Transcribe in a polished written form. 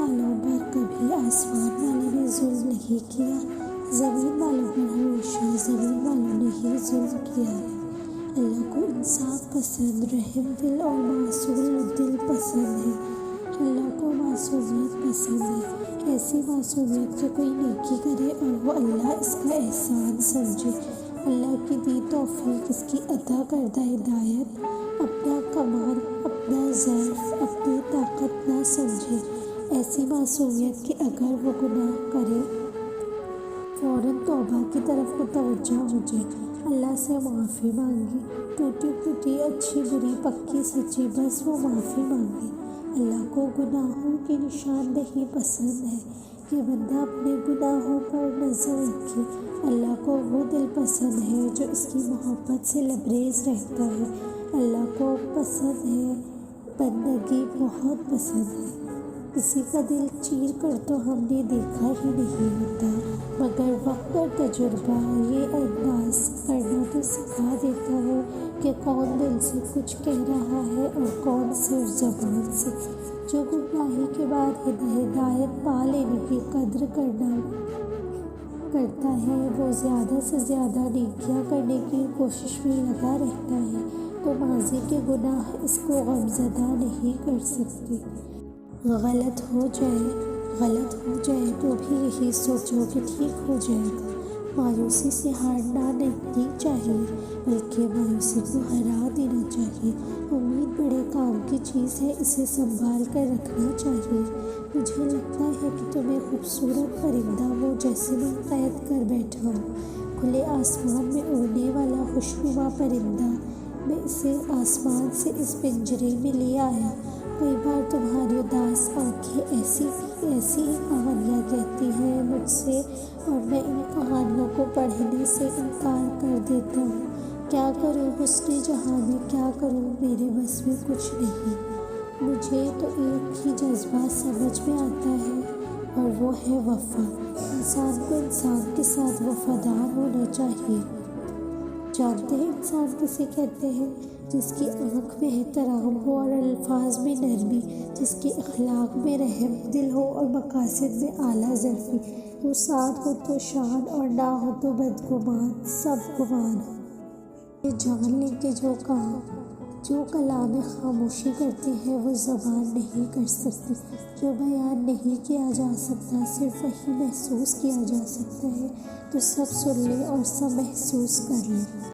والوں پر کبھی آسمان والوں نے ظلم نہیں کیا، زمین والوں پر ہمیشہ زمین والوں نے ہی ظلم کیا ہے۔ اللہ کو انصاف پسند، رحم دل اور معصوم دل پسند ہے۔ اللہ کو معصومیت پسند ہے، ایسی معصومیت کہ کوئی نیکی کرے اور وہ اللہ اس کا احسان سمجھے۔ اللہ کی دی توفیق، اس کی عطا کردہ ہدایت اپنا کمال، اپنا ضعف، اپنی طاقت نہ سمجھے۔ ایسی معصومیت کہ اگر وہ گناہ کرے فوراً توبہ کی طرف متوجہ ہو جائے، اللہ سے معافی مانگے، ٹوٹی پھوٹی، اچھی بری، پکی سچی، بس وہ معافی مانگے۔ اللہ کو گناہوں کی نشاندہی پسند ہے کہ بندہ اپنے گناہوں پر نظر رکھے۔ اللہ کو وہ دل پسند ہے جو اس کی محبت سے لبریز رہتا ہے۔ اللہ کو پسند ہے، بندگی بہت پسند ہے۔ کسی کا دل چیر کر تو ہم نے دیکھا ہی نہیں ہوتا، مگر وقت اور تجربہ یہ انداز کرنا تو سکھا دیتا ہے کہ کون دل سے کچھ کہہ رہا ہے اور کون صرف زبان سے۔ جو گمراہی کے بعد ہدایت پا لینے کی قدر کرتا ہے، وہ زیادہ سے زیادہ نیکیاں کرنے کی کوشش میں لگا رہتا ہے، تو ماضی کے گناہ اس کو غمزدہ نہیں کر سکتے۔ غلط ہو جائے تو بھی یہی سوچو کہ ٹھیک ہو جائے گا۔ مایوسی سے ہارنا نہیں چاہیے، بلکہ مایوسی کو ہرا دینا چاہیے۔ امید بڑے کام کی چیز ہے، اسے سنبھال کر رکھنا چاہیے۔ مجھے لگتا ہے کہ تمہیں خوبصورت پرندہ وہ جیسے میں قید کر بیٹھا ہوں، کھلے آسمان میں اڑنے والا خوشنما پرندہ، میں اسے آسمان سے اس پنجرے میں لے آیا۔ کئی بار تمہاری اداس آنکھیں ایسی ہی کہانیاں کہتی ہیں مجھ سے، اور میں ان کہانیوں کو پڑھنے سے انکار کر دیتا ہوں۔ کیا کروں حسن جہاں میں، کیا کروں، میرے بس میں کچھ نہیں۔ مجھے تو ایک ہی جذبہ سمجھ میں آتا ہے اور وہ ہے وفا۔ انسان کو انسان کے ساتھ وفادار ہونا چاہیے۔ جانتے ہیں انسان کسے کہتے ہیں؟ جس کی آنکھ میں احترام ہو اور الفاظ میں نرمی، جس کے اخلاق میں رحم دل ہو اور مقاصد میں اعلیٰ ظرفی۔ وہ ساتھ ہو تو شان اور نہ ہو تو بدگمان، سب گمان ہو۔ یہ جان لیں کہ جو کلام خاموشی کرتی ہے وہ زبان نہیں کر سکتی، جو بیان نہیں کیا جا سکتا صرف وہی محسوس کیا جا سکتا ہے۔ تو سب سن لیں اور سب محسوس کر لیں۔